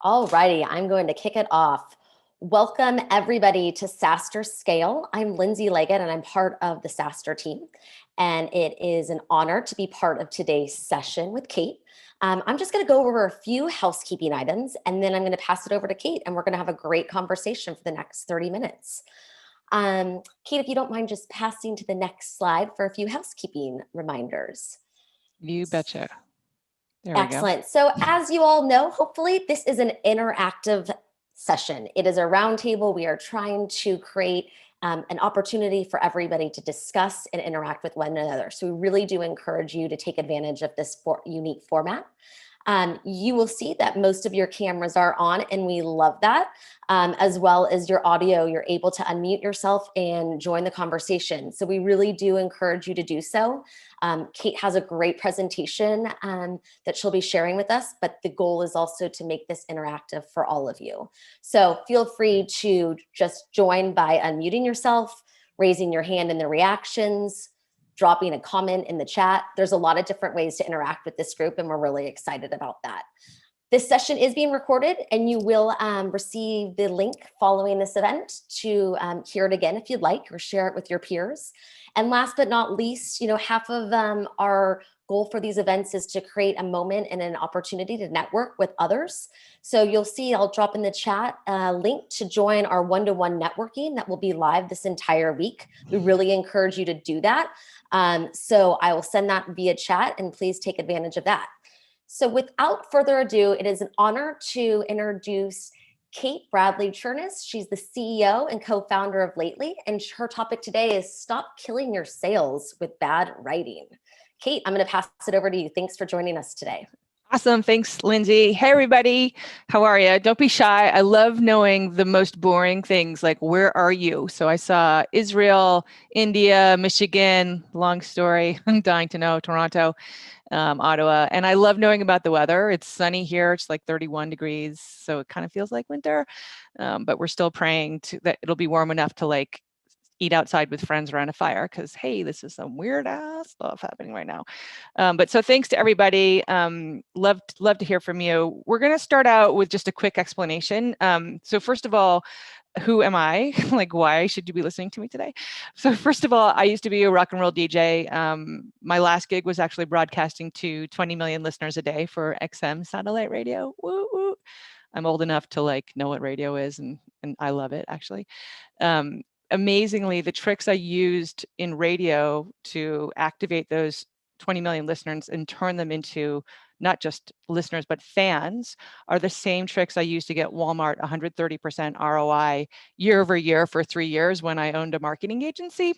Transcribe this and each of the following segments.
Alrighty, I'm going to kick it off. Welcome everybody to SaaStr SCALE. I'm Lindsay Leggett and I'm part of the SaaStr team. And it is an honor to be part of today's session with Kate. I'm just going to go over a few housekeeping items and then I'm going to pass it over to Kate and we're going to have a great conversation for the next 30 minutes. Kate, if you don't mind just passing to the next slide for a few housekeeping reminders. You betcha. There we go. Excellent. So as you all know, hopefully this is an interactive session. It is a roundtable. We are trying to create an opportunity for everybody to discuss and interact with one another. So we really do encourage you to take advantage of this unique format. You will see that most of your cameras are on and we love that, as well as your audio. You're able to unmute yourself and join the conversation. So we really do encourage you to do so. Kate has a great presentation that she'll be sharing with us, but the goal is also to make this interactive for all of you. So feel free to just join by unmuting yourself, raising your hand in the reactions, dropping a comment in the chat. There's a lot of different ways to interact with this group and we're really excited about that. This session is being recorded and you will receive the link following this event to hear it again if you'd like or share it with your peers. And last but not least, half of our goal for these events is to create a moment and an opportunity to network with others. So you'll see, I'll drop in the chat a link to join our one-to-one networking that will be live this entire week. We really encourage you to do that. So I will send that via chat and please take advantage of that. So without further ado, it is an honor to introduce Kate Bradley Chernis. She's the CEO and co-founder of Lately, and her topic today is Stop Killing Your Sales with Bad Writing. Kate, I'm going to pass it over to you. Thanks for joining us today. Awesome. Thanks, Lindsay. Hey, everybody. How are you? Don't be shy. I love knowing the most boring things like, where are you? So I saw Israel, India, Michigan, long story. I'm dying to know, Toronto, Ottawa. And I love knowing about the weather. It's sunny here. It's like 31 degrees. So it kind of feels like winter, but we're still praying that it'll be warm enough to eat outside with friends around a fire because, hey, this is some weird ass stuff happening right now. But so thanks to everybody. Love to hear from you. We're going to start out with just a quick explanation. So first of all, who am I? Why should you be listening to me today? So first of all, I used to be a rock and roll DJ. My last gig was actually broadcasting to 20 million listeners a day for XM satellite radio. Woo, woo. I'm old enough to know what radio is, and I love it actually. Amazingly, the tricks I used in radio to activate those 20 million listeners and turn them into not just listeners, but fans are the same tricks I used to get Walmart 130% ROI year over year for 3 years when I owned a marketing agency.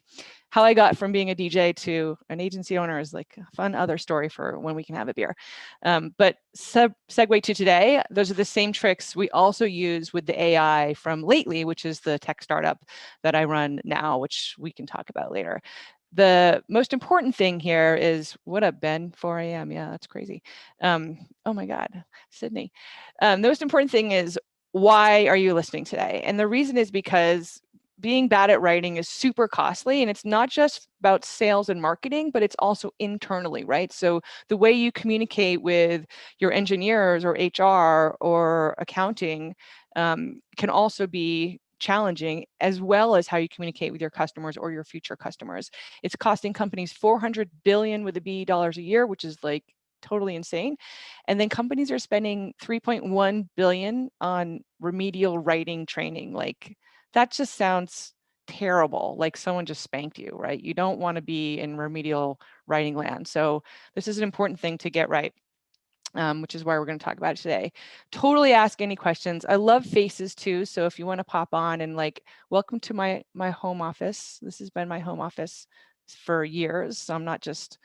How I got from being a DJ to an agency owner is like a fun other story for when we can have a beer. But segue to today, those are the same tricks we also use with the AI from Lately, which is the tech startup that I run now, which we can talk about later. The most important thing here is, what up, Ben? 4 a.m. Yeah, that's crazy. Oh my God, Sydney. The most important thing is, why are you listening today? And the reason is because being bad at writing is super costly, and it's not just about sales and marketing, but it's also internally, right? So the way you communicate with your engineers or HR or accounting can also be challenging, as well as how you communicate with your customers or your future customers. It's costing companies $400 billion with a B dollars a year, which is totally insane. And then companies are spending $3.1 billion on remedial writing training. That just sounds terrible. Like someone just spanked you, right? You don't want to be in remedial writing land. So this is an important thing to get right. Which is why we're going to talk about it today. Totally ask any questions. I love faces too. So if you want to pop on and welcome to my home office. This has been my home office for years. So I'm not just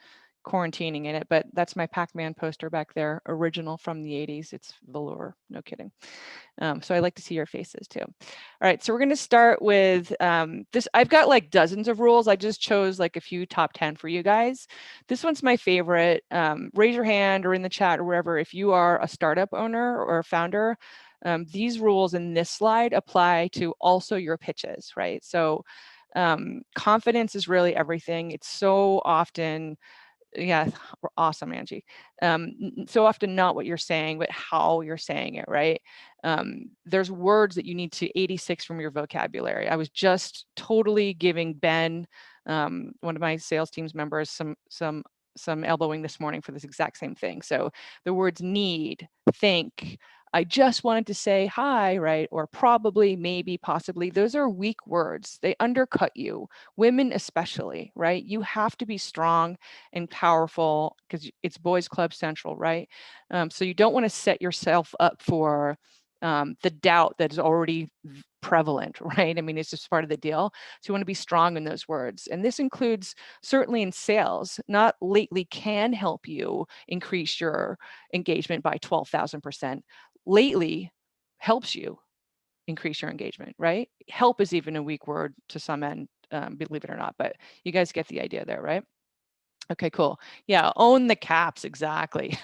quarantining in it, but that's my Pac-Man poster back there, original from the 80s. It's velour, no kidding. So I like to see your faces too. All right, so we're going to start with this. I've got dozens of rules. I just chose a few top 10 for you guys. This one's my favorite. Raise your hand or in the chat or wherever if you are a startup owner or a founder. These rules in this slide apply to also your pitches, right? So confidence is really everything. It's so often Yeah, awesome, Angie. So often not what you're saying, but how you're saying it, right? There's words that you need to 86 from your vocabulary. I was just totally giving Ben, one of my sales team's members, some elbowing this morning for this exact same thing. So the words need, think, I just wanted to say hi, right? Or probably, maybe, possibly. Those are weak words. They undercut you, women especially, right? You have to be strong and powerful because it's boys club central, right? So you don't want to set yourself up for the doubt that is already prevalent, right? I mean, it's just part of the deal. So you want to be strong in those words. And this includes certainly in sales. Not lately can help you increase your engagement by 12,000%. Lately helps you increase your engagement, right? Help is even a weak word to some end, believe it or not, but you guys get the idea there, right? Okay, cool. Yeah, own the caps, exactly.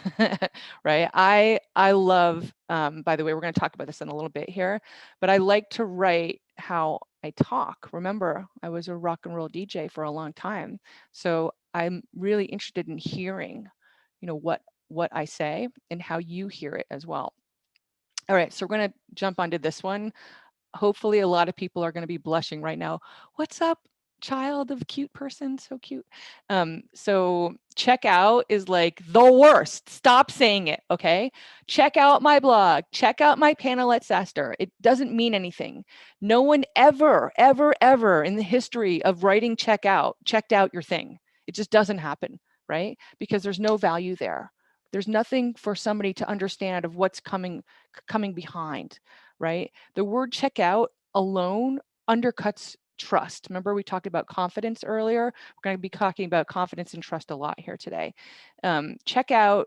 Right. I love, by the way, we're going to talk about this in a little bit here, but I like to write how I talk. Remember, I was a rock and roll DJ for a long time. So I'm really interested in hearing, what I say and how you hear it as well. All right, so we're going to jump onto this one. Hopefully a lot of people are going to be blushing right now. What's up, child of cute person? So cute. So check out is like the worst. Stop saying it, okay? Check out my blog. Check out my panel at SaaStr. It doesn't mean anything. No one ever, ever, ever in the history of writing checked out your thing. It just doesn't happen, right? Because there's no value there. There's nothing for somebody to understand of what's coming behind, right? The word checkout alone undercuts trust. Remember, we talked about confidence earlier. We're going to be talking about confidence and trust a lot here today. Checkout,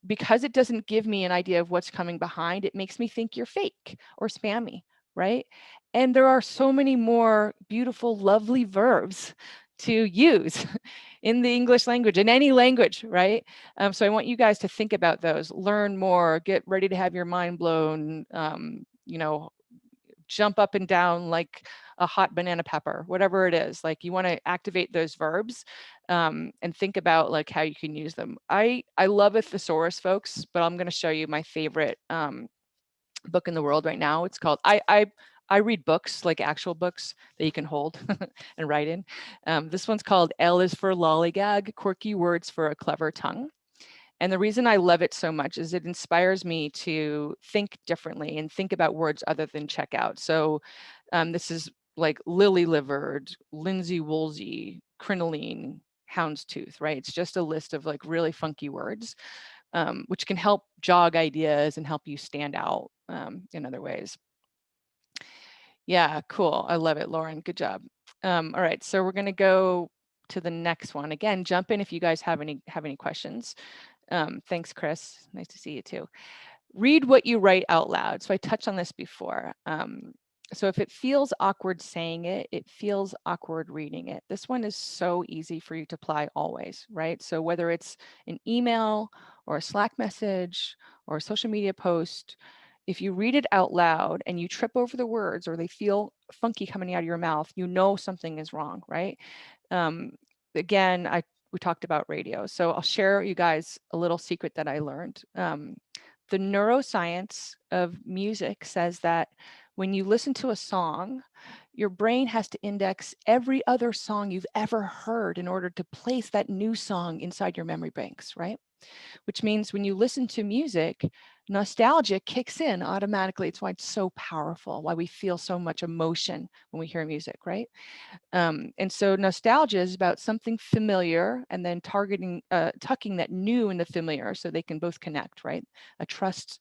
because it doesn't give me an idea of what's coming behind, it makes me think you're fake or spammy, right? And there are so many more beautiful, lovely verbs to use in the English language, in any language, right? So I want you guys to think about those, learn more, get ready to have your mind blown, jump up and down like a hot banana pepper, whatever it is. Like you want to activate those verbs and think about like how you can use them. I love a thesaurus, folks, but I'm going to show you my favorite book in the world right now. It's called, I read books, like actual books that you can hold and write in. This one's called L is for Lollygag, Quirky Words for a Clever Tongue. And the reason I love it so much is it inspires me to think differently and think about words other than checkout. So this is like lily livered, linsey woolsey, crinoline, houndstooth, right? It's just a list of like really funky words, which can help jog ideas and help you stand out in other ways. Yeah, cool. I love it, Lauren. Good job. All right, so we're going to go to the next one. Again, jump in if you guys have any questions. Thanks, Chris. Nice to see you too. Read what you write out loud. So I touched on this before. So if it feels awkward saying it, it feels awkward reading it. This one is so easy for you to apply always, right? So whether it's an email or a Slack message or a social media post, if you read it out loud and you trip over the words or they feel funky coming out of your mouth, you know something is wrong, right? Again, we talked about radio. So I'll share you guys a little secret that I learned. The neuroscience of music says that when you listen to a song, your brain has to index every other song you've ever heard in order to place that new song inside your memory banks, right? Which means when you listen to music, nostalgia kicks in automatically. It's why it's so powerful, why we feel so much emotion when we hear music, right? And so nostalgia is about something familiar and then tucking that new in the familiar so they can both connect, right? A trust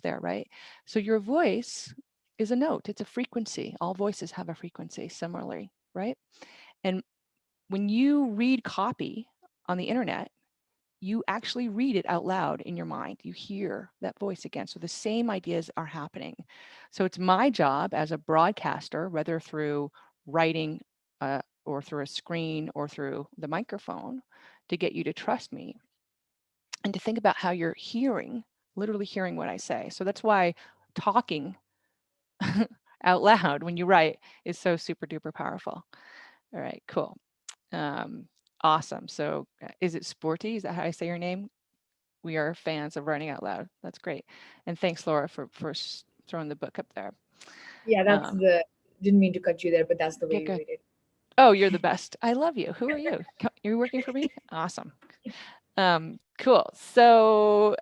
there, right? So your voice is a note, it's a frequency. All voices have a frequency similarly, right? And when you read copy on the internet, you actually read it out loud in your mind. You hear that voice again. So the same ideas are happening. So it's my job as a broadcaster, whether through writing or through a screen or through the microphone, to get you to trust me and to think about how you're hearing, literally hearing what I say. So that's why talking out loud when you write is so super duper powerful. All right, cool. Awesome. So is it Sporty? Is that how I say your name? We are fans of writing out loud. That's great. And thanks, Laura, for throwing the book up there. Yeah, that's didn't mean to cut you there, but that's the way Good, you good. read it. Oh, you're the best. I love you. Who are you? You're working for me? Awesome. Cool. So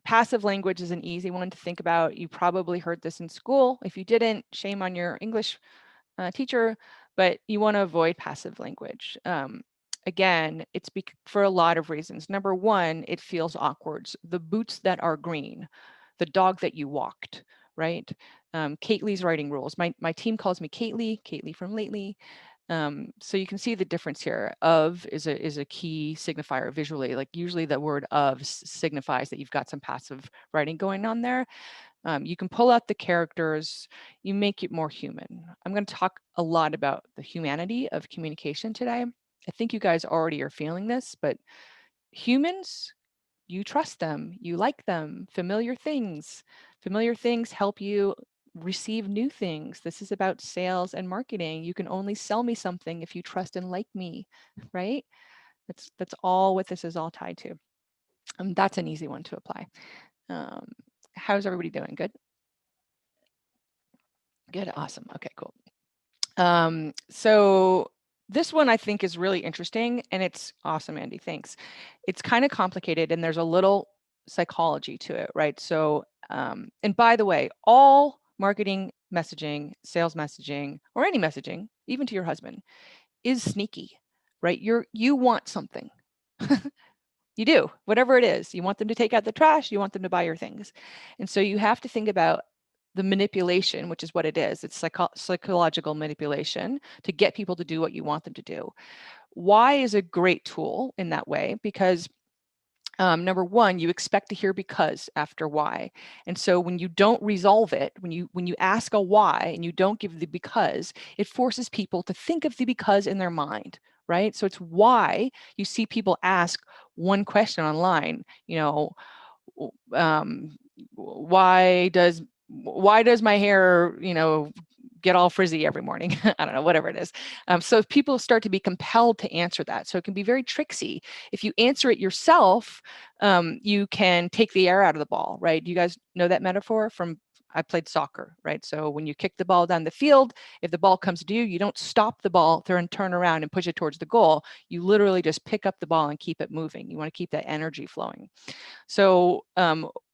passive language is an easy one to think about. You probably heard this in school. If you didn't, shame on your English teacher, but you want to avoid passive language. Again, it's for a lot of reasons. Number one, it feels awkward. The boots that are green, the dog that you walked, right? Kately's writing rules. My team calls me Kately from lately. So you can see the difference here. Of is a key signifier visually. Like usually the word of signifies that you've got some passive writing going on there. You can pull out the characters, you make it more human. I'm going to talk a lot about the humanity of communication today. I think you guys already are feeling this, but humans, you trust them, you like them, familiar things. Familiar things help you receive new things. This is about sales and marketing. You can only sell me something if you trust and like me, right? That's all what this is all tied to. That's an easy one to apply. How's everybody doing? Good? Good, awesome. Okay, cool. So this one I think is really interesting, and it's awesome, Andy, thanks. It's kind of complicated and there's a little psychology to it, right? So, and by the way, all marketing messaging, sales messaging, or any messaging, even to your husband, is sneaky, right? You want something. You do, whatever it is. You want them to take out the trash, you want them to buy your things. And so you have to think about the manipulation, which is what it is. It's psychological manipulation to get people to do what you want them to do. Why is a great tool in that way? Because number one, you expect to hear because after why. And so when you don't resolve it, when you ask a why and you don't give the because, it forces people to think of the because in their mind, right? So it's why you see people ask one question online, you know, why does my hair, you know, get all frizzy every morning? I don't know, whatever it is. So people start to be compelled to answer that. So it can be very tricksy. If you answer it yourself, you can take the air out of the ball, right? You guys know that metaphor from, I played soccer, right? So when you kick the ball down the field, if the ball comes to you, you don't stop the ball, turn around and push it towards the goal. You literally just pick up the ball and keep it moving. You want to keep that energy flowing. So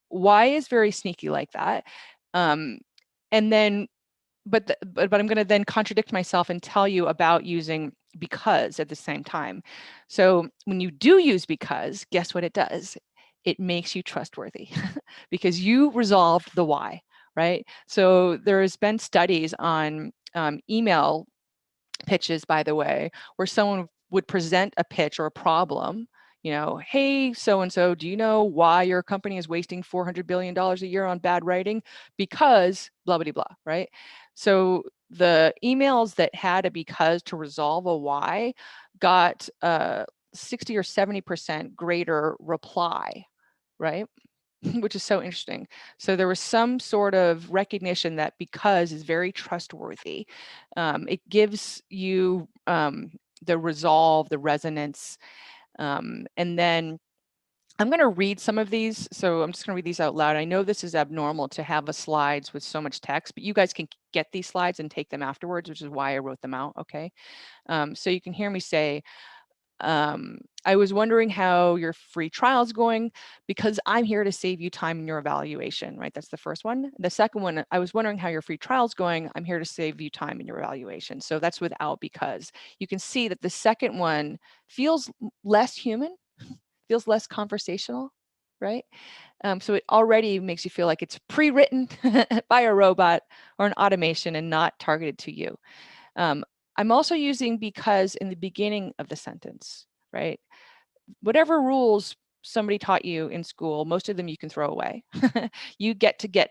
why is very sneaky like that. And then, but I'm going to then contradict myself and tell you about using because at the same time. So when you do use because, guess what it does? It makes you trustworthy because you resolved the why, right? So there's been studies on email pitches, by the way, where someone would present a pitch or a problem, you know, hey, so-and-so, do you know why your company is wasting $400 billion a year on bad writing? Because blah, blah, blah, right? So the emails that had a because to resolve a why got 60 or 70% greater reply, right? Which is so interesting. So there was some sort of recognition that because is very trustworthy. It gives you the resolve, the resonance. And then I'm going to read some of these. So I'm just going to read these out loud. I know this is abnormal to have a slides with so much text, but you guys can get these slides and take them afterwards, which is why I wrote them out. Okay. So you can hear me say, I was wondering how your free trial is going because I'm here to save you time in your evaluation, right? That's the first one. The second one, I was wondering how your free trial is going. I'm here to save you time in your evaluation. So that's without because. You can see that the second one feels less human, feels less conversational, right? So it already makes you feel like it's pre-written by a robot or an automation and not targeted to you. I'm also using because in the beginning of the sentence, right? Whatever rules somebody taught you in school, most of them you can throw away. You get to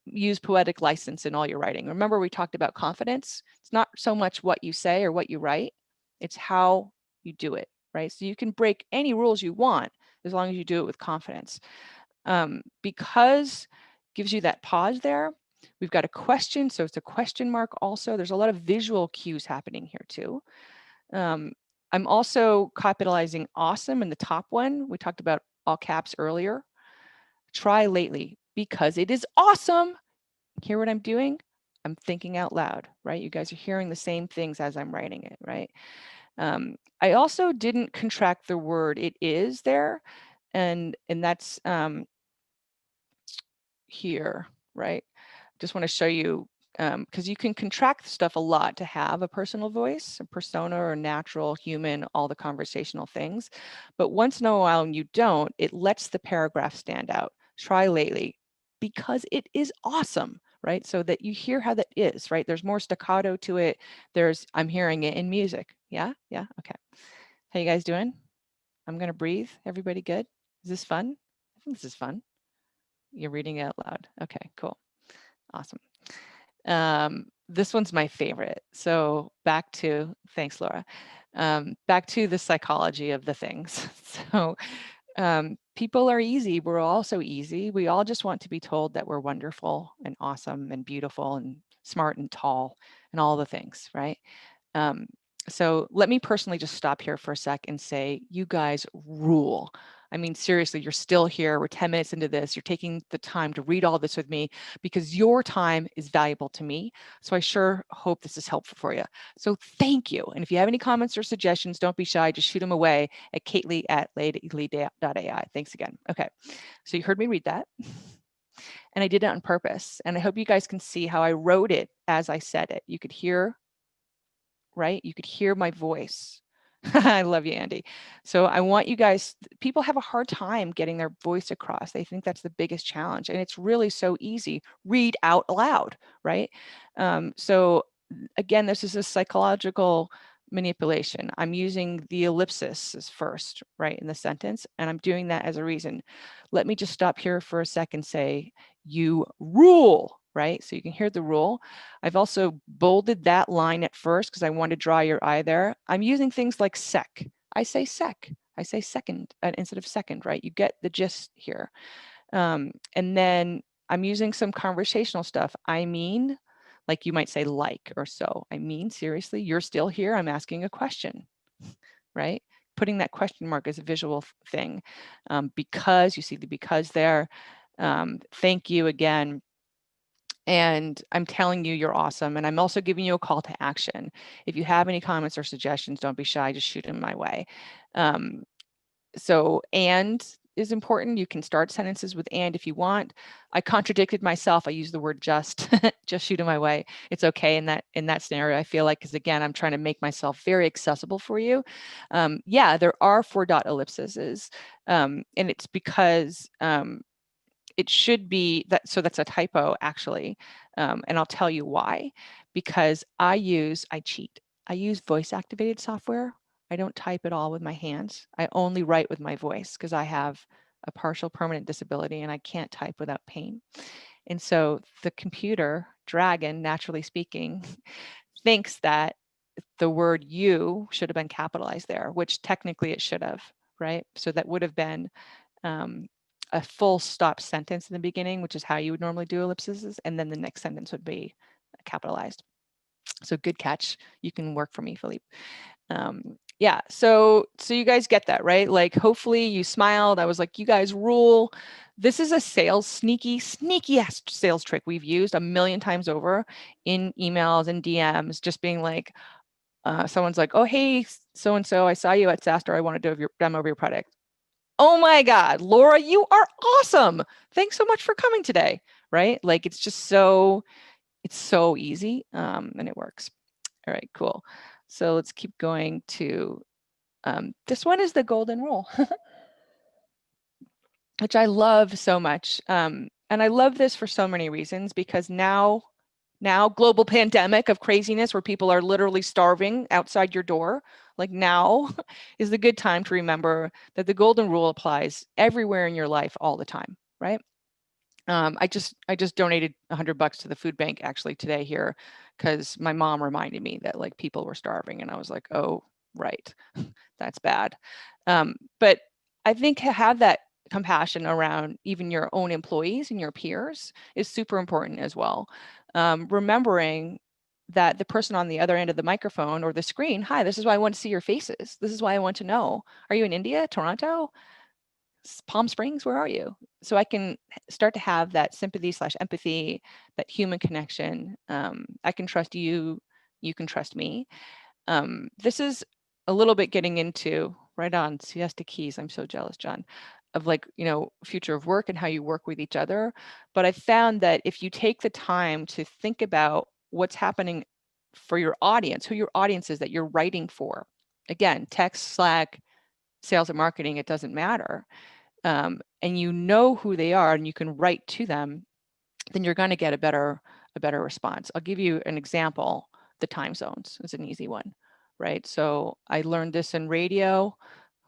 use poetic license in all your writing. Remember we talked about confidence? It's not so much what you say or what you write, it's how you do it, right? So you can break any rules you want as long as you do it with confidence. Because gives you that pause there. We've got a question, so it's a question mark also. There's a lot of visual cues happening here too. I'm also capitalizing awesome in the top one. We talked about all caps earlier. Try lately because it is awesome. Hear what I'm doing? I'm thinking out loud, right? You guys are hearing the same things as I'm writing it, right? I also didn't contract the word it is there, and that's here, right? Just want to show you, because you can contract stuff a lot to have a personal voice, a persona or natural human, all the conversational things. But once in a while when you don't, it lets the paragraph stand out. Try lately because it is awesome, right? So that you hear how that is, right? There's more staccato to it. I'm hearing it in music. Yeah, yeah, okay. How you guys doing? I'm gonna breathe. Everybody good? Is this fun? I think this is fun. You're reading it out loud. Okay, cool. Awesome. This one's my favorite. So thanks, Laura. Back to the psychology of the things. So people are easy. We're all so easy. We all just want to be told that we're wonderful and awesome and beautiful and smart and tall and all the things, right? So let me personally just stop here for a sec and say, you guys rule. I mean, seriously, you're still here. We're 10 minutes into this. You're taking the time to read all this with me because your time is valuable to me. So I sure hope this is helpful for you. So thank you. And if you have any comments or suggestions, don't be shy. Just shoot them away at kately@lede.ai. Thanks again. Okay. So you heard me read that. And I did it on purpose. And I hope you guys can see how I wrote it as I said it. You could hear, right? You could hear my voice. I love you, Andy. So I want you guys, people have a hard time getting their voice across. They think that's the biggest challenge. And it's really so easy. Read out loud, right? So again, this is a psychological manipulation. I'm using the ellipsis first, right, in the sentence, and I'm doing that as a reason. Let me just stop here for a second and say, you rule, right? So you can hear the rule. I've also bolded that line at first because I want to draw your eye there. I'm using things like sec. I say sec. I say second instead of second, right? You get the gist here. And then I'm using some conversational stuff. I mean, like you might say like or so. I mean, seriously, you're still here. I'm asking a question, right? Putting that question mark as a visual thing. Because you see the because there. Thank you again. And I'm telling you, you're awesome. And I'm also giving you a call to action. If you have any comments or suggestions, don't be shy, just shoot them my way. So, and is important. You can start sentences with and if you want. I contradicted myself. I used the word just, just shoot them my way. It's okay in that scenario, I feel like, because again, I'm trying to make myself very accessible for you. Yeah, there are 4 dot ellipses. And it's because it should be that, so that's a typo actually. And I'll tell you why, because I cheat. I use voice activated software. I don't type at all with my hands. I only write with my voice because I have a partial permanent disability and I can't type without pain. And so the computer, Dragon, naturally speaking, thinks that the word you should have been capitalized there, which technically it should have, right? So that would have been a full stop sentence in the beginning, which is how you would normally do ellipses, and then the next sentence would be capitalized. So good catch. You can work for me, Philippe. Yeah, so you guys get that, right? Like hopefully you smiled. I was like, you guys rule. This is a sneaky ass sales trick we've used a million times over in emails and DMs, just being like, someone's like, oh, hey, so-and-so, I saw you at SaaStr. I want to do your demo of your product. Oh my God, Laura, you are awesome. Thanks so much for coming today, right? Like it's just so easy and it works. All right, cool. So let's keep going to, this one is the golden rule, which I love so much. And I love this for so many reasons because now global pandemic of craziness where people are literally starving outside your door, like now is the good time to remember that the golden rule applies everywhere in your life all the time, right? I just donated $100 to the food bank actually today here because my mom reminded me that like people were starving and I was like, oh, right, that's bad. But I think to have that compassion around even your own employees and your peers is super important as well. Remembering that the person on the other end of the microphone or the screen, hi, this is why I want to see your faces. This is why I want to know, are you in India, Toronto, Palm Springs, where are you? So I can start to have that sympathy/empathy, that human connection. I can trust you, you can trust me. This is a little bit getting into, right on, siesta keys, I'm so jealous, John, of like, you know, future of work and how you work with each other. But I found that if you take the time to think about what's happening for your audience, who your audience is that you're writing for, again, text, Slack, sales and marketing, it doesn't matter. And you know who they are and you can write to them, then you're going to get a better response. I'll give you an example. The time zones is an easy one, right? So I learned this in radio.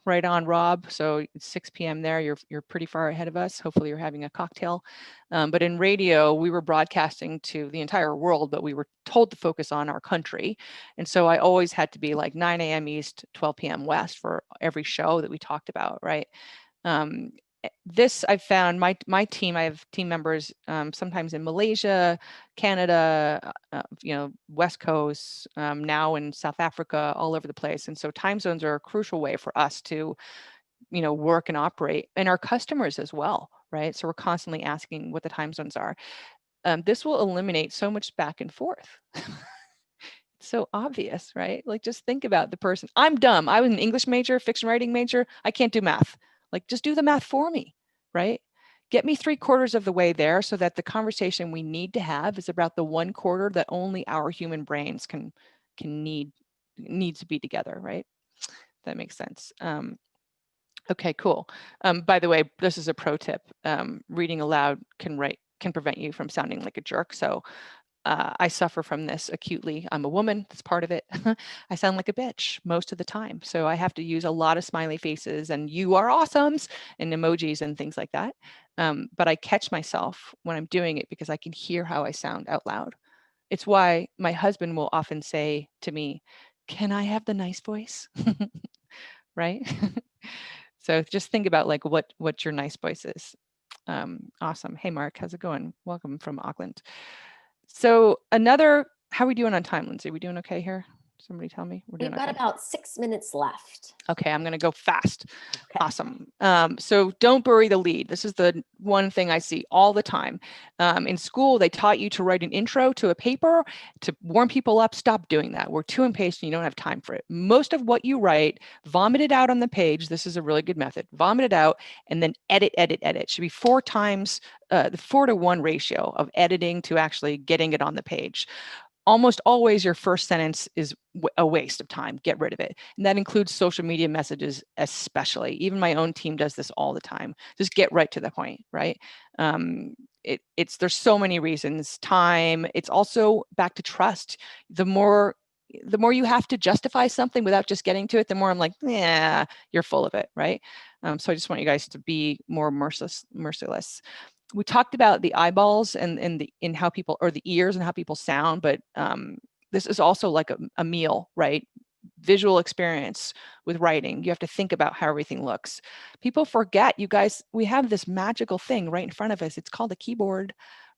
Right on, Rob. So it's 6 p.m. there. You're pretty far ahead of us. Hopefully you're having a cocktail. But in radio, we were broadcasting to the entire world, but we were told to focus on our country. And so I always had to be like 9 a.m. East, 12 p.m. West for every show that we talked about, right? This I've found my team, I have team members sometimes in Malaysia, Canada, you know, West Coast, now in South Africa, all over the place. And so time zones are a crucial way for us to, you know, work and operate, and our customers as well, right? So we're constantly asking what the time zones are. This will eliminate so much back and forth. It's so obvious, right? Like just think about the person. I'm dumb. I was an English major, fiction writing major. I can't do math. Like just do the math for me, right? Get me 3/4 of the way there so that the conversation we need to have is about the 1/4 that only our human brains can need to be together, right? That makes sense. Okay, cool. By the way, this is a pro tip. Reading aloud can prevent you from sounding like a jerk. So I suffer from this acutely. I'm a woman, that's part of it. I sound like a bitch most of the time. So I have to use a lot of smiley faces and you are awesomes and emojis and things like that. But I catch myself when I'm doing it because I can hear how I sound out loud. It's why my husband will often say to me, can I have the nice voice? Right? So just think about like what your nice voice is. Awesome. Hey, Mark, how's it going? Welcome from Auckland. So how are we doing on time, Lindsay? Are we doing okay here? Somebody tell me. We're doing We've got okay. about 6 minutes left. Okay, I'm going to go fast. Okay. Awesome. So don't bury the lead. This is the one thing I see all the time. In school, they taught you to write an intro to a paper to warm people up. Stop doing that. We're too impatient. You don't have time for it. Most of what you write, vomit it out on the page. This is a really good method. Vomit it out and then edit. It should be 4 times the 4-to-1 ratio of editing to actually getting it on the page. Almost always your first sentence is a waste of time. Get rid of it. And that includes social media messages, especially. Even my own team does this all the time. Just get right to the point, right? There's so many reasons. Time. It's also back to trust. The more you have to justify something without just getting to it, the more I'm like, yeah, you're full of it, right? So I just want you guys to be more merciless. We talked about the eyeballs and in how people, or the ears and how people sound, but this is also like a meal, right? Visual experience with writing. You have to think about how everything looks. People forget, you guys, we have this magical thing right in front of us. It's called a keyboard,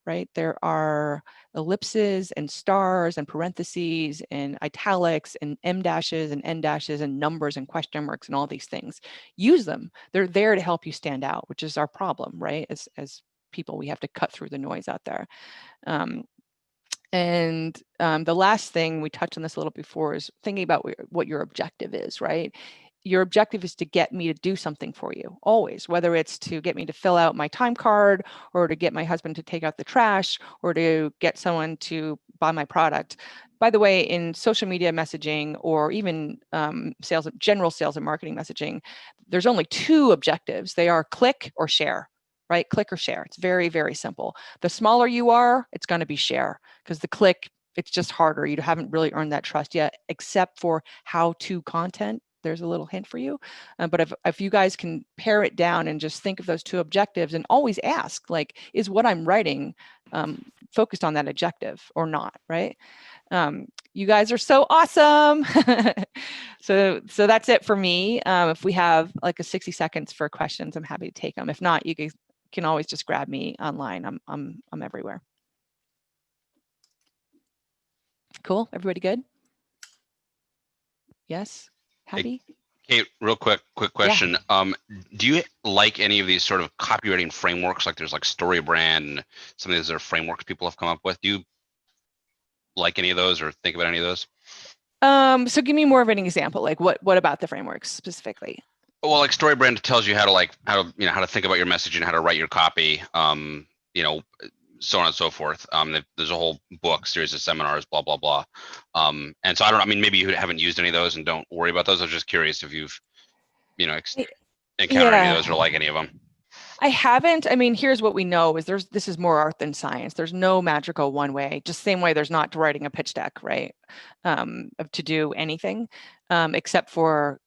right? There are ellipses and stars and parentheses and italics and M dashes and N dashes and numbers and question marks and all these things. Use them. They're there to help you stand out, which is our problem, right? As people, we have to cut through the noise out there. The last thing, we touched on this a little before, is thinking about what your objective is, right? Your objective is to get me to do something for you, always, whether it's to get me to fill out my time card or to get my husband to take out the trash or to get someone to buy my product. By the way, in social media messaging or even general sales and marketing messaging, there's only 2 objectives. They are click or share. Right? Click or share. It's very, very simple. The smaller you are, it's going to be share, because the click, it's just harder. You haven't really earned that trust yet, except for how-to content. There's a little hint for you. But if you guys can pare it down and just think of those 2 objectives and always ask, like, is what I'm writing focused on that objective or not, right? You guys are so awesome. So that's it for me. If we have like a 60 seconds for questions, I'm happy to take them. If not, you guys can always just grab me online. I'm everywhere. Cool. Everybody good? Yes. Happy? Kate, real quick question. Do you like any of these sort of copywriting frameworks? Like there's like StoryBrand and some of these other frameworks people have come up with. Do you like any of those or think about any of those? So give me more of an example. Like what about the frameworks specifically? Well, like StoryBrand tells you how to think about your message and how to write your copy. So on and so forth. There's a whole book series of seminars, blah, blah, blah. And so I don't know, I mean, maybe you haven't used any of those and don't worry about those. I was just curious if you've, encountered any of those or like any of them. I haven't. I mean, here's what we know is this is more art than science. There's no magical one way, just same way there's not to writing a pitch deck, right? To do anything, except for